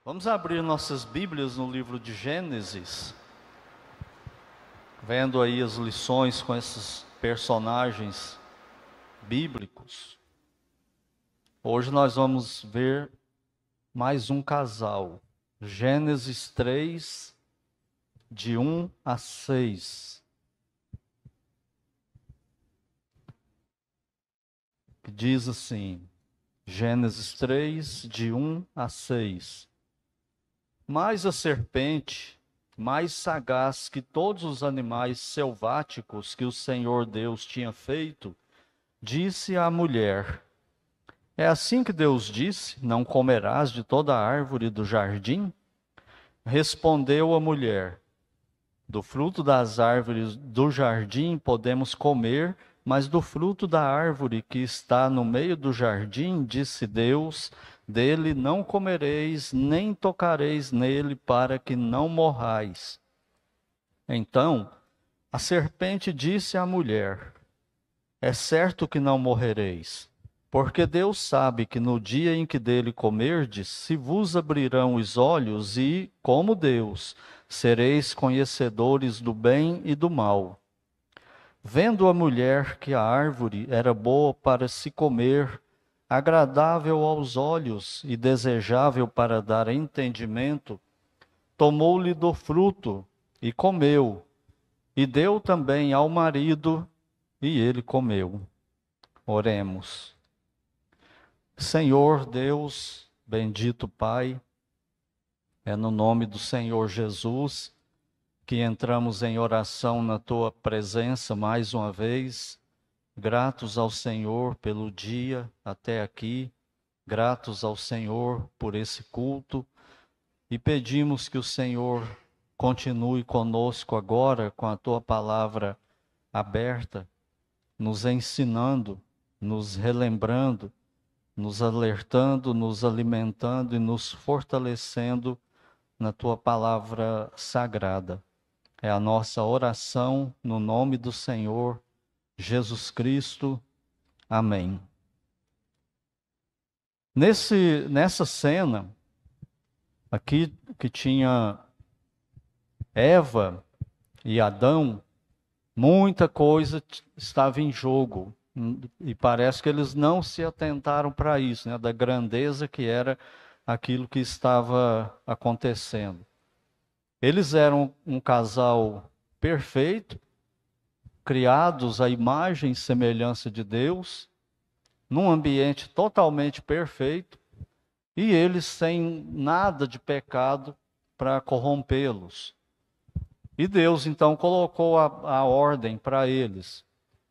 Vamos abrir nossas Bíblias no livro de Gênesis, vendo aí as lições com esses personagens bíblicos. Hoje nós vamos ver mais um casal, Gênesis 3, de 1 a 6. Que diz assim, Gênesis 3, de 1 a 6. Mas a serpente, mais sagaz que todos os animais selváticos que o Senhor Deus tinha feito, disse à mulher: É assim que Deus disse: Não comerás de toda a árvore do jardim? Respondeu a mulher: Do fruto das árvores do jardim podemos comer, mas do fruto da árvore que está no meio do jardim, disse Deus: Dele não comereis, nem tocareis nele, para que não morrais. Então a serpente disse à mulher: É certo que não morrereis, porque Deus sabe que no dia em que dele comerdes, se vos abrirão os olhos e, como Deus, sereis conhecedores do bem e do mal. Vendo a mulher que a árvore era boa para se comer, agradável aos olhos e desejável para dar entendimento, tomou-lhe do fruto e comeu, e deu também ao marido, e ele comeu. Oremos. Senhor Deus, bendito Pai, é no nome do Senhor Jesus que entramos em oração na Tua presença mais uma vez, gratos ao Senhor pelo dia até aqui, gratos ao Senhor por esse culto, e pedimos que o Senhor continue conosco agora com a Tua palavra aberta, nos ensinando, nos relembrando, nos alertando, nos alimentando e nos fortalecendo na Tua palavra sagrada. É a nossa oração no nome do Senhor Jesus Cristo. Amém. Nessa cena, aqui que tinha Eva e Adão, muita coisa estava em jogo. E parece que eles não se atentaram para isso, né, da grandeza que era aquilo que estava acontecendo. Eles eram um casal perfeito, criados à imagem e semelhança de Deus, num ambiente totalmente perfeito, e eles sem nada de pecado para corrompê-los. E Deus então colocou a ordem para eles,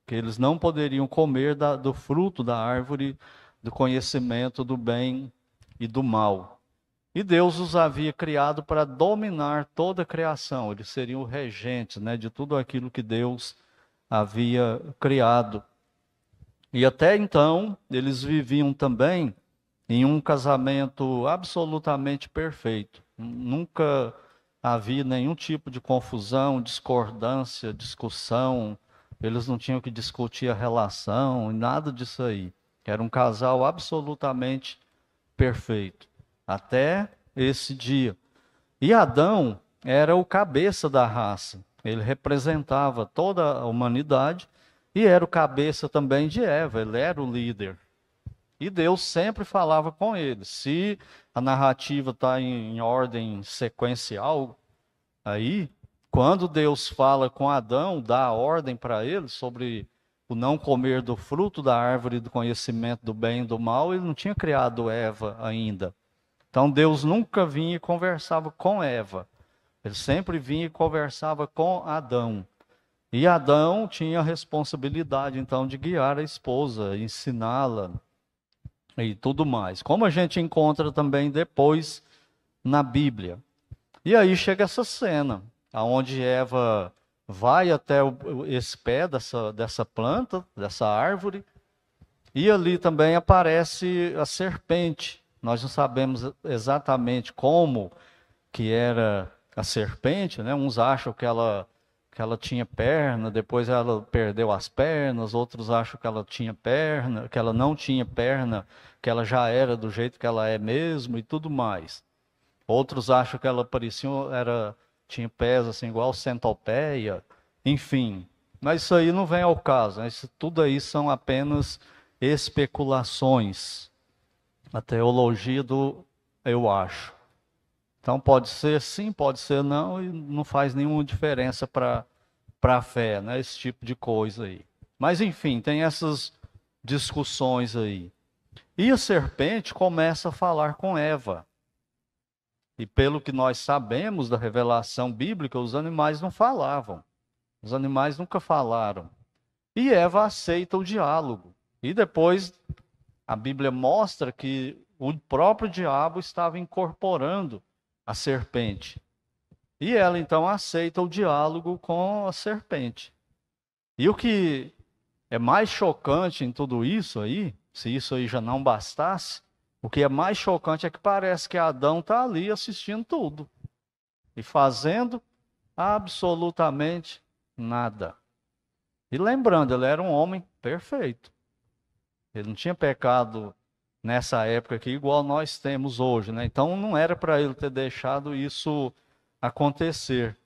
que eles não poderiam comer do fruto da árvore do conhecimento do bem e do mal. E Deus os havia criado para dominar toda a criação, eles seriam regentes, né, de tudo aquilo que Deus havia criado. E até então, eles viviam também em um casamento absolutamente perfeito. Nunca havia nenhum tipo de confusão, discordância, discussão. Eles não tinham que discutir a relação, nada disso aí. Era um casal absolutamente perfeito, até esse dia. E Adão era o cabeça da raça. Ele representava toda a humanidade e era o cabeça também de Eva, ele era o líder. E Deus sempre falava com ele. Se a narrativa está em ordem sequencial, aí, quando Deus fala com Adão, dá a ordem para ele sobre o não comer do fruto da árvore do conhecimento do bem e do mal, ele não tinha criado Eva ainda. Então Deus nunca vinha e conversava com Eva. Ele sempre vinha e conversava com Adão. E Adão tinha a responsabilidade, então, de guiar a esposa, ensiná-la e tudo mais. Como a gente encontra também depois na Bíblia. E aí chega essa cena, onde Eva vai até esse pé dessa planta, dessa árvore, e ali também aparece a serpente. Nós não sabemos exatamente como que era a serpente, né? Uns acham que ela tinha perna, depois ela perdeu as pernas, outros acham que ela tinha perna, que ela não tinha perna, que ela já era do jeito que ela é mesmo e tudo mais. Outros acham que ela parecia, tinha pés assim, igual centopeia, enfim. Mas isso aí não vem ao caso, né? Isso tudo aí são apenas especulações. A teologia do eu acho. Então pode ser sim, pode ser não, e não faz nenhuma diferença para a fé, né? Esse tipo de coisa aí. Mas enfim, tem essas discussões aí. E a serpente começa a falar com Eva. E pelo que nós sabemos da revelação bíblica, os animais não falavam. Os animais nunca falaram. E Eva aceita o diálogo. E depois a Bíblia mostra que o próprio diabo estava incorporando a serpente. E ela então aceita o diálogo com a serpente. E o que é mais chocante em tudo isso aí, se isso aí já não bastasse, o que é mais chocante é que parece que Adão está ali assistindo tudo e fazendo absolutamente nada. E lembrando, ele era um homem perfeito. Ele não tinha pecado nessa época aqui igual nós temos hoje, né? Então não era para ele ter deixado isso acontecer.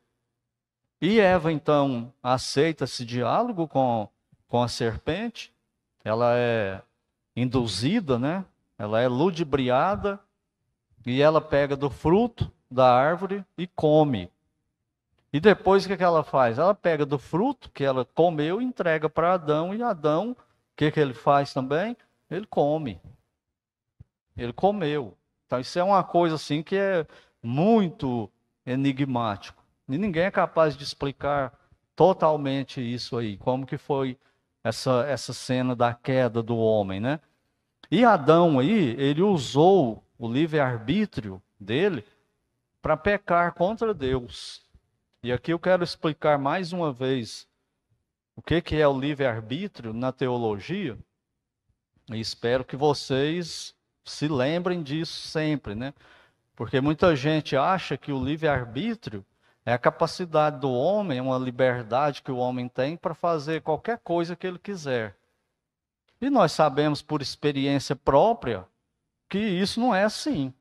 E Eva então aceita esse diálogo com a serpente. Ela é induzida, né? Ela é ludibriada e ela pega do fruto da árvore e come. E depois o que ela faz? Ela pega do fruto que ela comeu e entrega para Adão, e Adão, o que ele faz também? Ele come. Ele comeu. Então isso é uma coisa assim que é muito enigmático. E ninguém é capaz de explicar totalmente isso aí, como que foi essa cena da queda do homem, né? E Adão aí, ele usou o livre-arbítrio dele para pecar contra Deus. E aqui eu quero explicar mais uma vez o que é o livre-arbítrio na teologia. E espero que vocês se lembrem disso sempre, né? Porque muita gente acha que o livre-arbítrio é a capacidade do homem, é uma liberdade que o homem tem para fazer qualquer coisa que ele quiser. E nós sabemos por experiência própria que isso não é assim.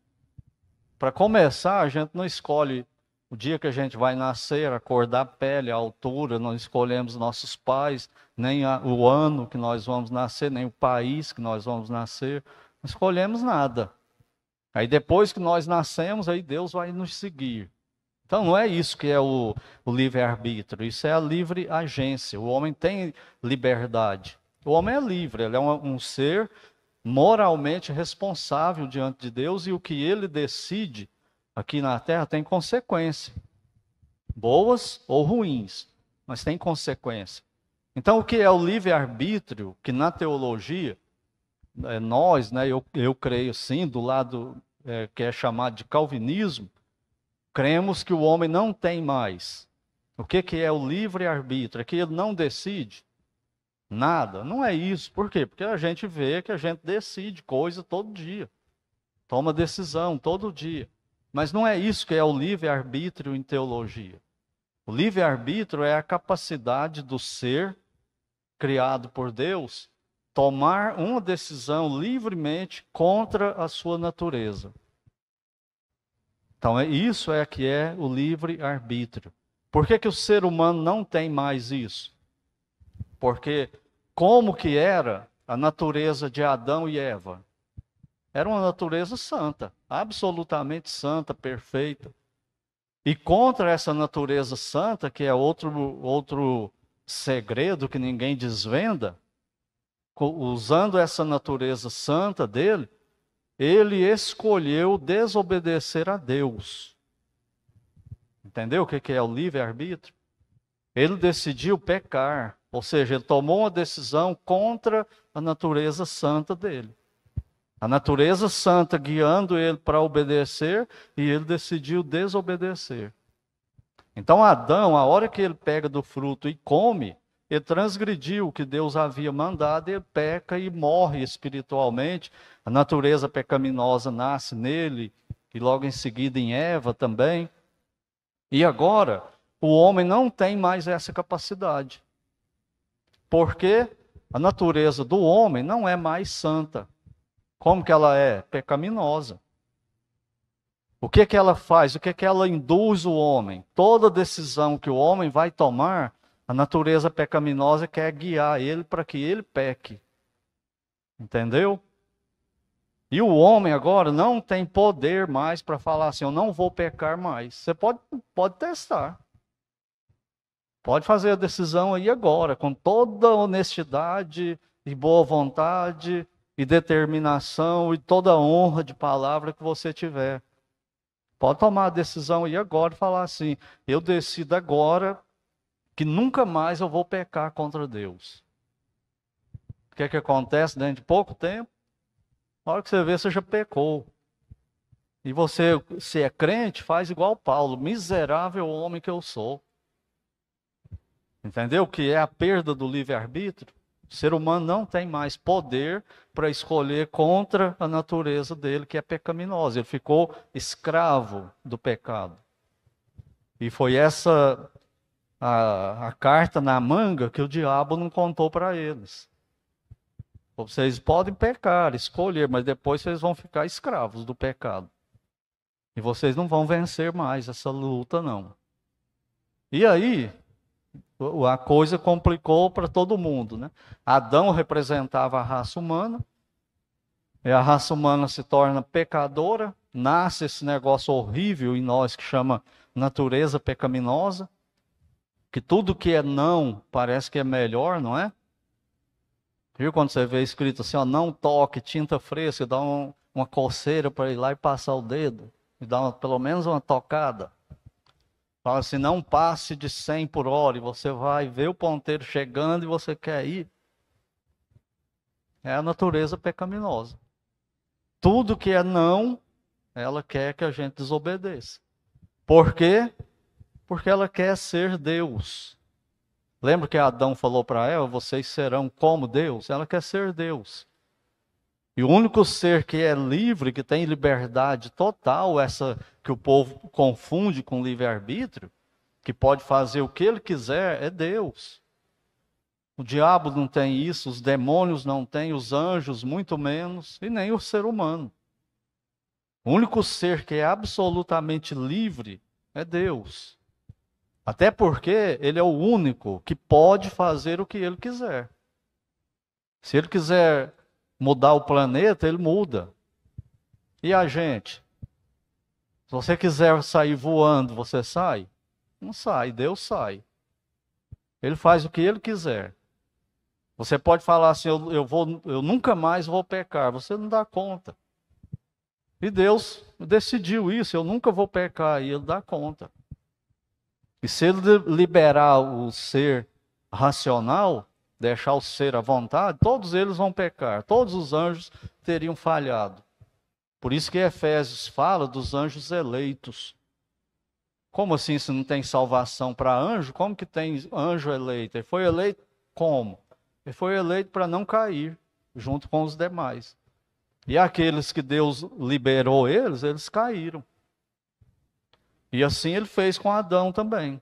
Para começar, a gente não escolhe o dia que a gente vai nascer, a cor da pele, a altura, não escolhemos nossos pais, nem o ano que nós vamos nascer, nem o país que nós vamos nascer, não escolhemos nada. Aí depois que nós nascemos, aí Deus vai nos seguir. Então não é isso que é o livre-arbítrio, isso é a livre agência. O homem tem liberdade. O homem é livre, ele é um ser moralmente responsável diante de Deus, e o que ele decide aqui na terra tem consequência, boas ou ruins, mas tem consequência. Então o que é o livre-arbítrio, que na teologia, nós, né, eu creio sim, do lado que é chamado de calvinismo, cremos que o homem não tem mais. O que é o livre-arbítrio? É que ele não decide nada. Não é isso. Por quê? Porque a gente vê que a gente decide coisa todo dia. Toma decisão todo dia. Mas não é isso que é o livre-arbítrio em teologia. O livre-arbítrio é a capacidade do ser criado por Deus tomar uma decisão livremente contra a sua natureza. Então, isso é que é o livre-arbítrio. Por que o ser humano não tem mais isso? Porque como que era a natureza de Adão e Eva? Era uma natureza santa, absolutamente santa, perfeita. E contra essa natureza santa, que é outro segredo que ninguém desvenda, usando essa natureza santa dele, ele escolheu desobedecer a Deus. Entendeu o que é o livre-arbítrio? Ele decidiu pecar, ou seja, ele tomou uma decisão contra a natureza santa dele. A natureza santa guiando ele para obedecer, e ele decidiu desobedecer. Então Adão, a hora que ele pega do fruto e come, ele transgrediu o que Deus havia mandado, ele peca e morre espiritualmente. A natureza pecaminosa nasce nele, e logo em seguida em Eva também. E agora, o homem não tem mais essa capacidade. Porque a natureza do homem não é mais santa. Como que ela é? Pecaminosa. O que que ela faz? O que que ela induz o homem? Toda decisão que o homem vai tomar, a natureza pecaminosa quer guiar ele para que ele peque. Entendeu? E o homem agora não tem poder mais para falar assim, eu não vou pecar mais. Você pode testar. Pode fazer a decisão aí agora, com toda honestidade e boa vontade e determinação e toda honra de palavra que você tiver. Pode tomar a decisão aí agora e falar assim, eu decido agora que nunca mais eu vou pecar contra Deus. O que é que acontece dentro de pouco tempo? Na hora que você vê, você já pecou. E você, se é crente, faz igual Paulo, miserável homem que eu sou. Entendeu? Que é a perda do livre-arbítrio. O ser humano não tem mais poder para escolher contra a natureza dele, que é pecaminosa. Ele ficou escravo do pecado. E foi essa a carta na manga que o diabo não contou para eles. Vocês podem pecar, escolher, mas depois vocês vão ficar escravos do pecado. E vocês não vão vencer mais essa luta, não. E aí, a coisa complicou para todo mundo, né? Adão representava a raça humana, e a raça humana se torna pecadora, nasce esse negócio horrível em nós que chama natureza pecaminosa, que tudo que é não parece que é melhor, não é? Viu quando você vê escrito assim, ó, não toque, tinta fresca, dá uma coceira para ir lá e passar o dedo, e dá pelo menos uma tocada. Fala assim, não passe de 100 por hora, e você vai ver o ponteiro chegando e você quer ir. É a natureza pecaminosa. Tudo que é não, ela quer que a gente desobedeça. Por quê? Porque ela quer ser Deus. Lembra que Adão falou para ela, vocês serão como Deus? Ela quer ser Deus. E o único ser que é livre, que tem liberdade total, essa que o povo confunde com livre-arbítrio, que pode fazer o que ele quiser, é Deus. O diabo não tem isso, os demônios não têm, os anjos muito menos, e nem o ser humano. O único ser que é absolutamente livre é Deus. Até porque ele é o único que pode fazer o que ele quiser. Se ele quiser mudar o planeta, ele muda. E a gente? Se você quiser sair voando, você sai? Não sai, Deus sai. Ele faz o que ele quiser. Você pode falar assim, eu nunca mais vou pecar. Você não dá conta. E Deus decidiu isso, eu nunca vou pecar, e ele dá conta. E se ele liberar o ser racional, deixar o ser à vontade, todos eles vão pecar, todos os anjos teriam falhado. Por isso que Efésios fala dos anjos eleitos. Como assim, se não tem salvação para anjo? Como que tem anjo eleito? Ele foi eleito como? Ele foi eleito para não cair, junto com os demais. E aqueles que Deus liberou eles caíram. E assim ele fez com Adão também.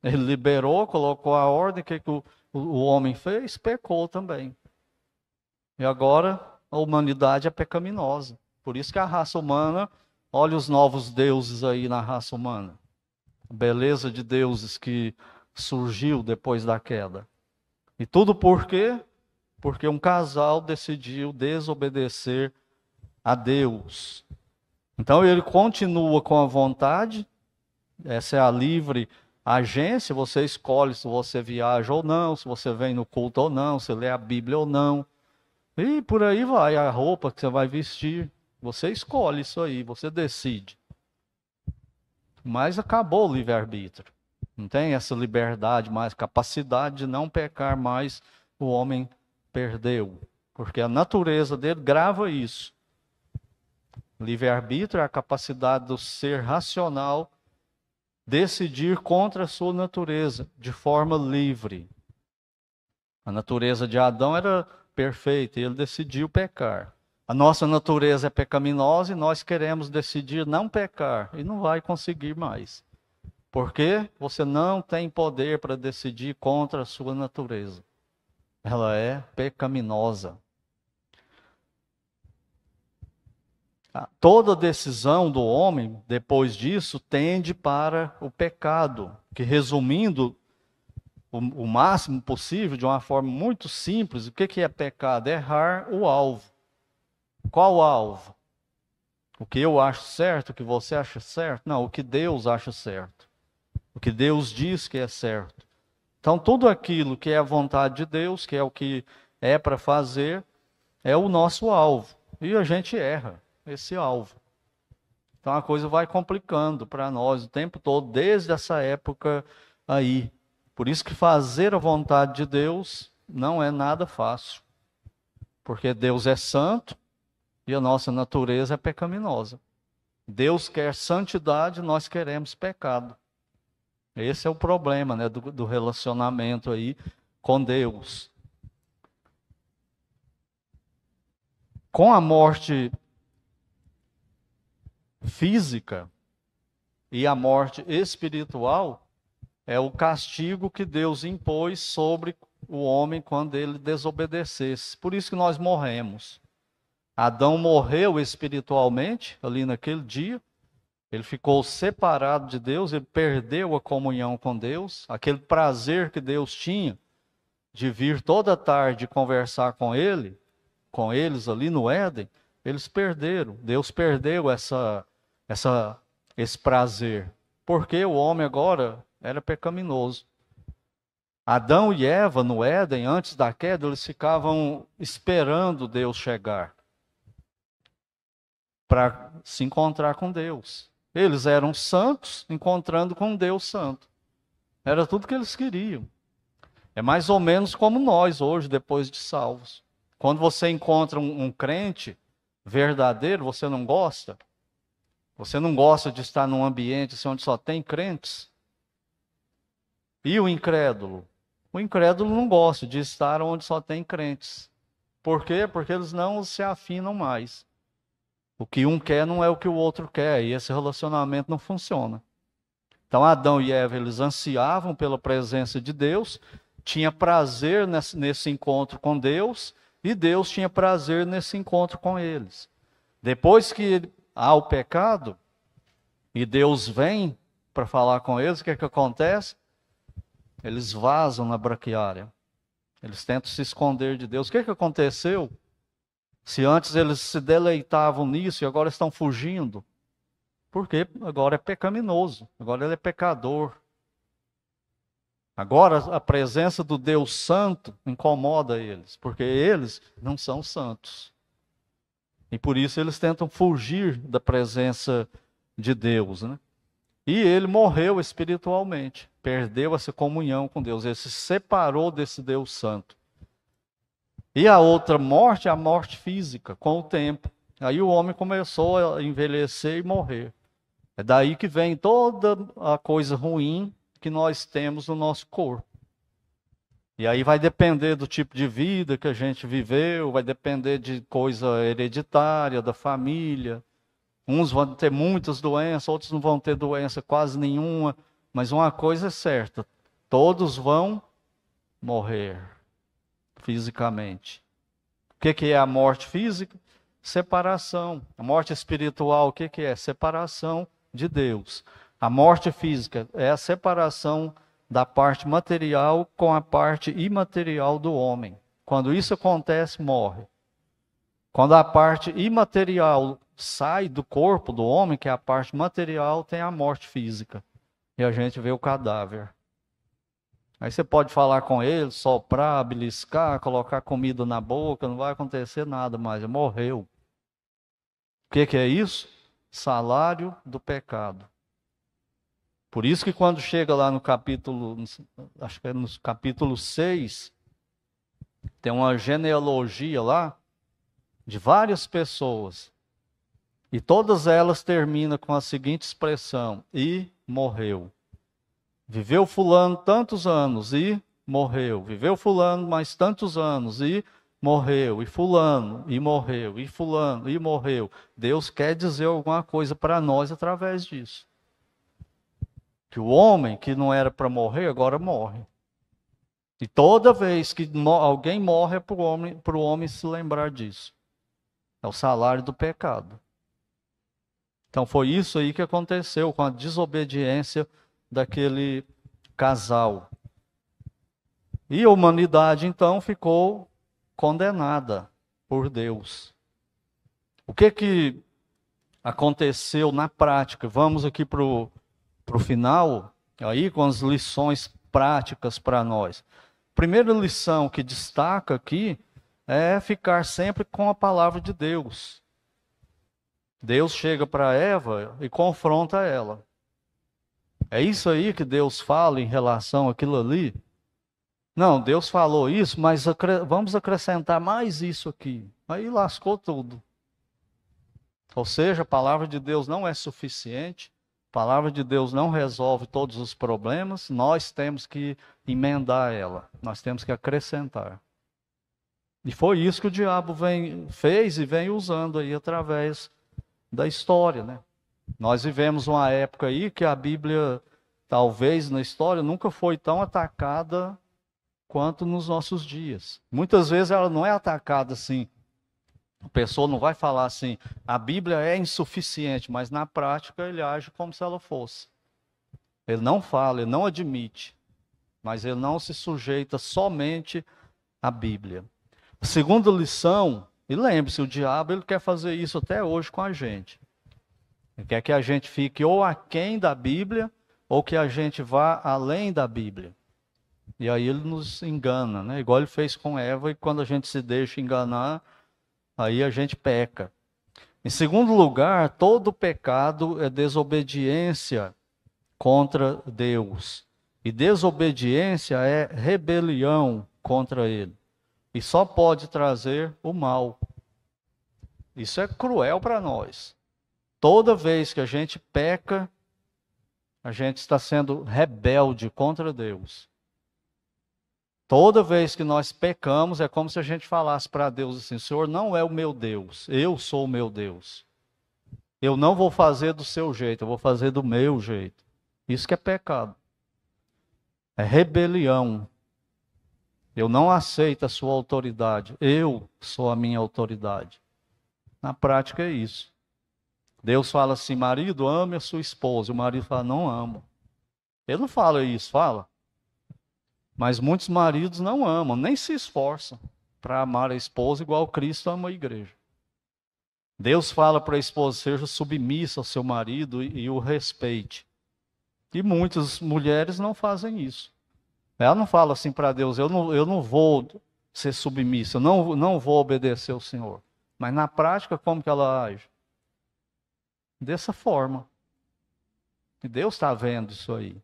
Ele liberou, colocou a ordem, o que o homem fez? Pecou também. E agora a humanidade é pecaminosa. Por isso que a raça humana, olha os novos deuses aí na raça humana. A beleza de deuses que surgiu depois da queda. E tudo por quê? Porque um casal decidiu desobedecer a Deus. Então ele continua com a vontade, essa é a livre agência, você escolhe se você viaja ou não, se você vem no culto ou não, se lê a Bíblia ou não. E por aí vai, a roupa que você vai vestir. Você escolhe isso aí, você decide. Mas acabou o livre-arbítrio. Não tem essa liberdade mais, capacidade de não pecar mais, o homem perdeu. Porque a natureza dele grava isso. Livre-arbítrio é a capacidade do ser racional decidir contra a sua natureza, de forma livre. A natureza de Adão era perfeita e ele decidiu pecar. A nossa natureza é pecaminosa e nós queremos decidir não pecar e não vai conseguir mais. Porque você não tem poder para decidir contra a sua natureza. Ela é pecaminosa. Toda decisão do homem, depois disso, tende para o pecado, que resumindo o máximo possível, de uma forma muito simples, o que é pecado? É errar o alvo. Qual o alvo? O que eu acho certo, o que você acha certo? Não, o que Deus acha certo. O que Deus diz que é certo. Então, tudo aquilo que é a vontade de Deus, que é o que é para fazer, é o nosso alvo. E a gente erra esse alvo. Então, a coisa vai complicando para nós o tempo todo, desde essa época aí. Por isso que fazer a vontade de Deus não é nada fácil. Porque Deus é santo e a nossa natureza é pecaminosa. Deus quer santidade, nós queremos pecado. Esse é o problema, né, do relacionamento aí com Deus. Com a morte física e a morte espiritual, é o castigo que Deus impôs sobre o homem quando ele desobedecesse. Por isso que nós morremos. Adão morreu espiritualmente ali naquele dia. Ele ficou separado de Deus, ele perdeu a comunhão com Deus, aquele prazer que Deus tinha de vir toda tarde conversar com ele, com eles ali no Éden, eles perderam. Deus perdeu esse prazer, porque o homem agora era pecaminoso. Adão e Eva no Éden, antes da queda, eles ficavam esperando Deus chegar para se encontrar com Deus. Eles eram santos, encontrando com Deus santo. Era tudo que eles queriam. É mais ou menos como nós hoje, depois de salvos. Quando você encontra um crente verdadeiro, você não gosta? Você não gosta de estar num ambiente assim, onde só tem crentes? E o incrédulo? O incrédulo não gosta de estar onde só tem crentes. Por quê? Porque eles não se afinam mais. O que um quer não é o que o outro quer, e esse relacionamento não funciona. Então Adão e Eva, eles ansiavam pela presença de Deus, tinha prazer nesse encontro com Deus, e Deus tinha prazer nesse encontro com eles. Depois que há o pecado, e Deus vem para falar com eles, o que é que acontece? Eles vazam na braquiária. Eles tentam se esconder de Deus. O que é que aconteceu? Se antes eles se deleitavam nisso e agora estão fugindo. Porque agora é pecaminoso, agora ele é pecador. Agora a presença do Deus Santo incomoda eles, porque eles não são santos. E por isso eles tentam fugir da presença de Deus, né? E ele morreu espiritualmente, perdeu essa comunhão com Deus, ele se separou desse Deus Santo. E a outra morte é a morte física, com o tempo. Aí o homem começou a envelhecer e morrer. É daí que vem toda a coisa ruim que nós temos no nosso corpo. E aí vai depender do tipo de vida que a gente viveu, vai depender de coisa hereditária, da família. Uns vão ter muitas doenças, outros não vão ter doença quase nenhuma. Mas uma coisa é certa, todos vão morrer fisicamente. O que é a morte física? Separação. A morte espiritual, o que é? Separação de Deus. A morte física é a separação da parte material com a parte imaterial do homem. Quando isso acontece, morre. Quando a parte imaterial sai do corpo do homem, que é a parte material, tem a morte física. E a gente vê o cadáver. Aí você pode falar com ele, soprar, beliscar, colocar comida na boca, não vai acontecer nada mais, morreu. O que é isso? Salário do pecado. Por isso que quando chega lá no capítulo, acho que é no capítulo 6, tem uma genealogia lá de várias pessoas. E todas elas terminam com a seguinte expressão: e morreu. Viveu fulano tantos anos e morreu. Viveu fulano mais tantos anos e morreu. E fulano e morreu. E fulano e morreu. Deus quer dizer alguma coisa para nós através disso. Que o homem que não era para morrer, agora morre. E toda vez que alguém morre é para o homem se lembrar disso. É o salário do pecado. Então foi isso aí que aconteceu com a desobediência daquele casal. E a humanidade então ficou condenada por Deus. O que aconteceu na prática? Vamos aqui para o final, aí com as lições práticas para nós. Primeira lição que destaca aqui é ficar sempre com a palavra de Deus. Deus chega para Eva e confronta ela. É isso aí que Deus fala em relação àquilo ali? Não, Deus falou isso, mas vamos acrescentar mais isso aqui. Aí lascou tudo. Ou seja, a palavra de Deus não é suficiente, a palavra de Deus não resolve todos os problemas, nós temos que emendar ela, nós temos que acrescentar. E foi isso que o diabo fez e vem usando aí através da história, né? Nós vivemos uma época aí que a Bíblia, talvez na história, nunca foi tão atacada quanto nos nossos dias. Muitas vezes ela não é atacada assim. A pessoa não vai falar assim, a Bíblia é insuficiente, mas na prática ele age como se ela fosse. Ele não fala, ele não admite, mas ele não se sujeita somente à Bíblia. A segunda lição, e lembre-se, o diabo ele quer fazer isso até hoje com a gente. Ele quer que a gente fique ou aquém da Bíblia, ou que a gente vá além da Bíblia. E aí ele nos engana, né? Igual ele fez com Eva, e quando a gente se deixa enganar, aí a gente peca. Em segundo lugar, todo pecado é desobediência contra Deus. E desobediência é rebelião contra Ele. E só pode trazer o mal. Isso é cruel para nós. Toda vez que a gente peca, a gente está sendo rebelde contra Deus. Toda vez que nós pecamos, é como se a gente falasse para Deus assim: o Senhor não é o meu Deus, eu sou o meu Deus. Eu não vou fazer do seu jeito, eu vou fazer do meu jeito. Isso que é pecado. É rebelião. Eu não aceito a sua autoridade, eu sou a minha autoridade. Na prática é isso. Deus fala assim: marido, ame a sua esposa. O marido fala: não amo. Ele não fala isso, fala. Mas muitos maridos não amam, nem se esforçam para amar a esposa igual Cristo ama a igreja. Deus fala para a esposa: seja submissa ao seu marido e o respeite. E muitas mulheres não fazem isso. Ela não fala assim para Deus: eu não vou ser submissa, eu não vou obedecer ao Senhor. Mas na prática, como que ela age? Dessa forma. E Deus está vendo isso aí.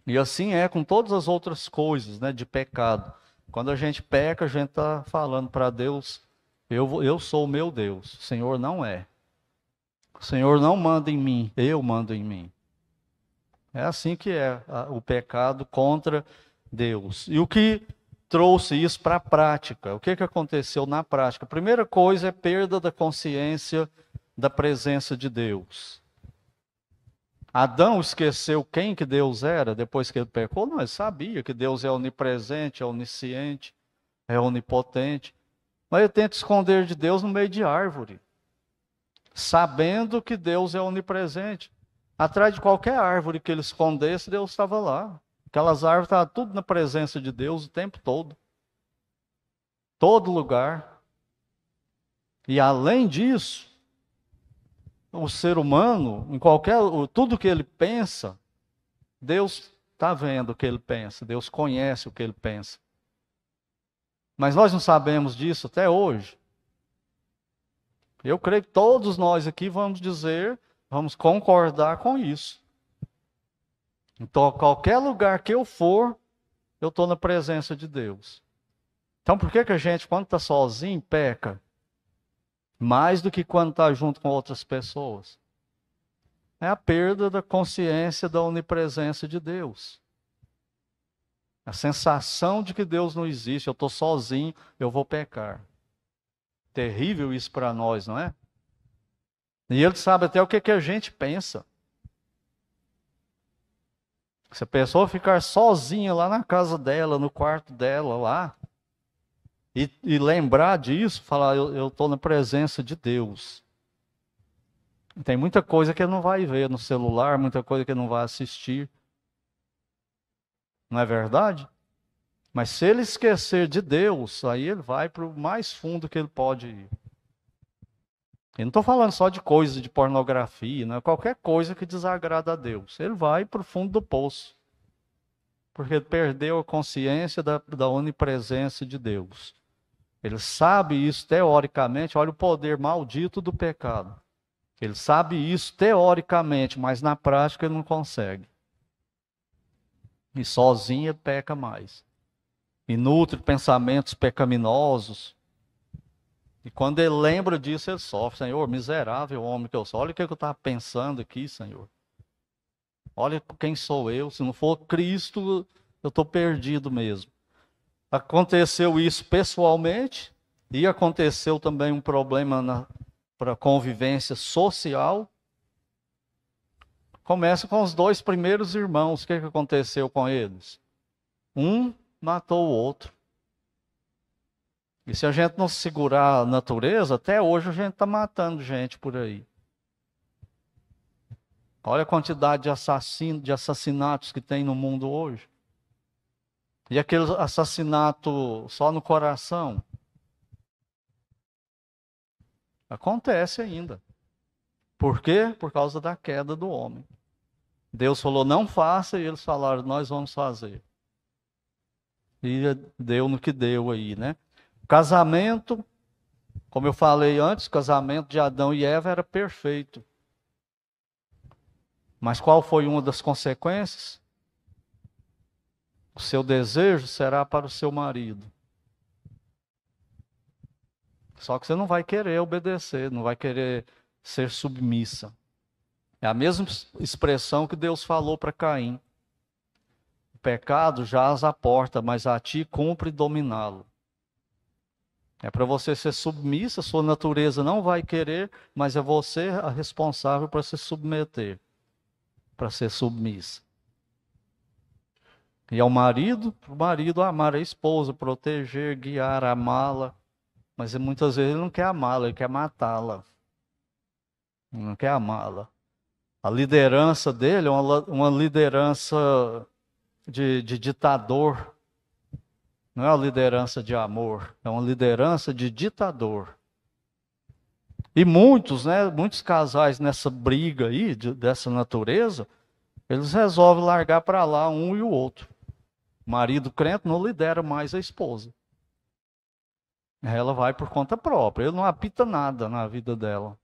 E assim é com todas as outras coisas, né, de pecado. Quando a gente peca, a gente está falando para Deus: eu sou o meu Deus, o Senhor não é. O Senhor não manda em mim, eu mando em mim. É assim que é o pecado contra Deus. E o que trouxe isso para a prática? O que aconteceu na prática? A primeira coisa é perda da consciência da presença de Deus. Adão esqueceu quem que Deus era depois que ele pecou? Não, ele sabia que Deus é onipresente, é onisciente, é onipotente. Mas ele tenta esconder de Deus no meio de árvore, sabendo que Deus é onipresente. Atrás de qualquer árvore que ele escondesse, Deus estava lá. Aquelas árvores estavam tudo na presença de Deus o tempo todo. Todo lugar. E além disso, o ser humano, tudo que ele pensa, Deus está vendo o que ele pensa, Deus conhece o que ele pensa. Mas nós não sabemos disso até hoje. Eu creio que todos nós aqui vamos concordar com isso. Então, qualquer lugar que eu for, eu estou na presença de Deus. Então, por que a gente, quando está sozinho, peca? Mais do que quando está junto com outras pessoas. É a perda da consciência da onipresença de Deus. A sensação de que Deus não existe, eu estou sozinho, eu vou pecar. Terrível isso para nós, não é? E Ele sabe até o que a gente pensa. Se a pessoa ficar sozinha lá na casa dela, no quarto dela, lá, e lembrar disso, falar: eu estou na presença de Deus. Tem muita coisa que ele não vai ver no celular, muita coisa que ele não vai assistir. Não é verdade? Mas se ele esquecer de Deus, aí ele vai para o mais fundo que ele pode ir. Eu não estou falando só de coisa de pornografia, né? Qualquer coisa que desagrada a Deus. Ele vai para o fundo do poço. Porque ele perdeu a consciência da onipresença de Deus. Ele sabe isso teoricamente, olha o poder maldito do pecado. Ele sabe isso teoricamente, mas na prática ele não consegue. E sozinho ele peca mais. E nutre pensamentos pecaminosos. E quando ele lembra disso, ele sofre. Senhor, miserável homem que eu sou. Olha o que eu estava pensando aqui, Senhor. Olha quem sou eu. Se não for Cristo, eu estou perdido mesmo. Aconteceu isso pessoalmente. E aconteceu também um problema para a convivência social. Começa com os 2 primeiros irmãos. O que aconteceu com eles? Um matou o outro. E se a gente não segurar a natureza, até hoje a gente está matando gente por aí. Olha a quantidade de assassinatos que tem no mundo hoje. E aquele assassinato só no coração. Acontece ainda. Por quê? Por causa da queda do homem. Deus falou, não faça, e eles falaram, nós vamos fazer. E deu no que deu aí, né? Casamento, como eu falei antes, o casamento de Adão e Eva era perfeito. Mas qual foi uma das consequências? O seu desejo será para o seu marido. Só que você não vai querer obedecer, não vai querer ser submissa. É a mesma expressão que Deus falou para Caim. O pecado jaz à porta, mas a ti cumpre dominá-lo. É para você ser submissa, sua natureza não vai querer, mas é você a responsável para se submeter, para ser submissa. E ao marido, o marido amar a esposa, proteger, guiar, amá-la. Mas muitas vezes ele não quer amá-la, ele quer matá-la. Ele não quer amá-la. A liderança dele é uma liderança de ditador. Não é uma liderança de amor, é uma liderança de ditador. E muitos, né, muitos casais nessa briga aí, dessa natureza, eles resolvem largar para lá um e o outro. O marido crente não lidera mais a esposa. Ela vai por conta própria, ele não apita nada na vida dela.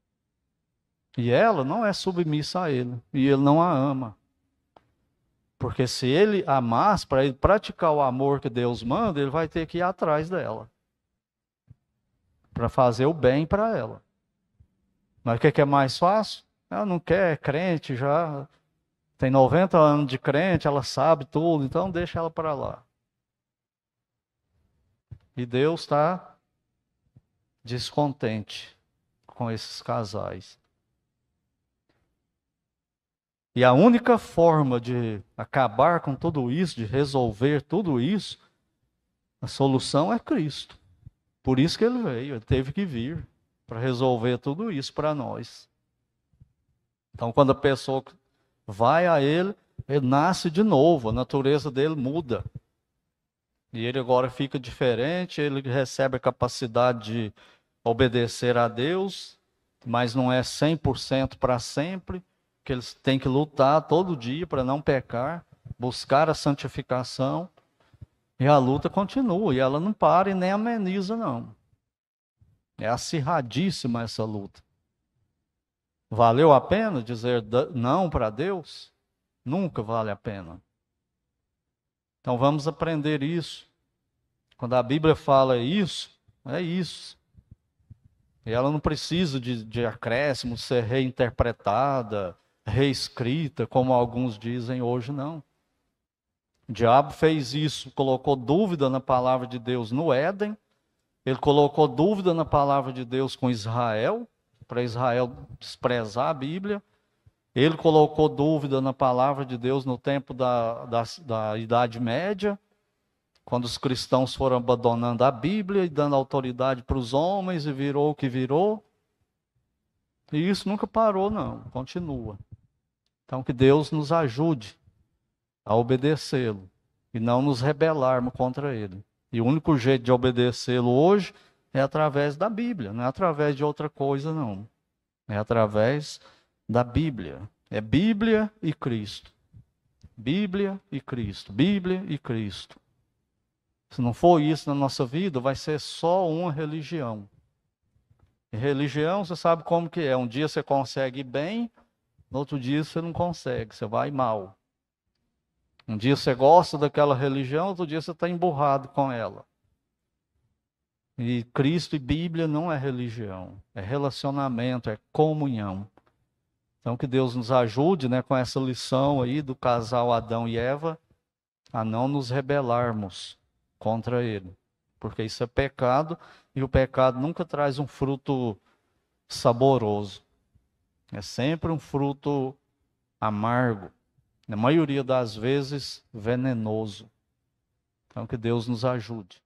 E ela não é submissa a ele, e ele não a ama. Porque se ele amasse, para ele praticar o amor que Deus manda, ele vai ter que ir atrás dela. Para fazer o bem para ela. Mas o que é mais fácil? Ela não quer, é crente já. Tem 90 anos de crente, ela sabe tudo, então deixa ela para lá. E Deus está descontente com esses casais. E a única forma de acabar com tudo isso, de resolver tudo isso, a solução é Cristo. Por isso que ele veio, ele teve que vir para resolver tudo isso para nós. Então, quando a pessoa vai a ele, ele nasce de novo, a natureza dele muda. E ele agora fica diferente, ele recebe a capacidade de obedecer a Deus, mas não é 100% para sempre, que eles têm que lutar todo dia para não pecar, buscar a santificação, e a luta continua, e ela não para e nem ameniza, não. É acirradíssima essa luta. Valeu a pena dizer não para Deus? Nunca vale a pena. Então vamos aprender isso. Quando a Bíblia fala isso, é isso. E ela não precisa de acréscimo, ser reinterpretada, reescrita, como alguns dizem hoje, não. O diabo fez isso, colocou dúvida na palavra de Deus no Éden, ele colocou dúvida na palavra de Deus com Israel, para Israel desprezar a Bíblia. Ele colocou dúvida na palavra de Deus no tempo da Idade Média, quando os cristãos foram abandonando a Bíblia e dando autoridade para os homens, e virou o que virou. E isso nunca parou, não, continua. Então, que Deus nos ajude a obedecê-lo e não nos rebelarmos contra ele. E o único jeito de obedecê-lo hoje é através da Bíblia, não é através de outra coisa, não. É através da Bíblia. É Bíblia e Cristo. Bíblia e Cristo. Bíblia e Cristo. Se não for isso na nossa vida, vai ser só uma religião. E religião, você sabe como que é. Um dia você consegue ir bem, no outro dia você não consegue, você vai mal. Um dia você gosta daquela religião, outro dia você está emburrado com ela. E Cristo e Bíblia não é religião, é relacionamento, é comunhão. Então que Deus nos ajude, né, com essa lição aí do casal Adão e Eva, a não nos rebelarmos contra ele. Porque isso é pecado, e o pecado nunca traz um fruto saboroso. É sempre um fruto amargo. Na maioria das vezes, venenoso. Então, que Deus nos ajude.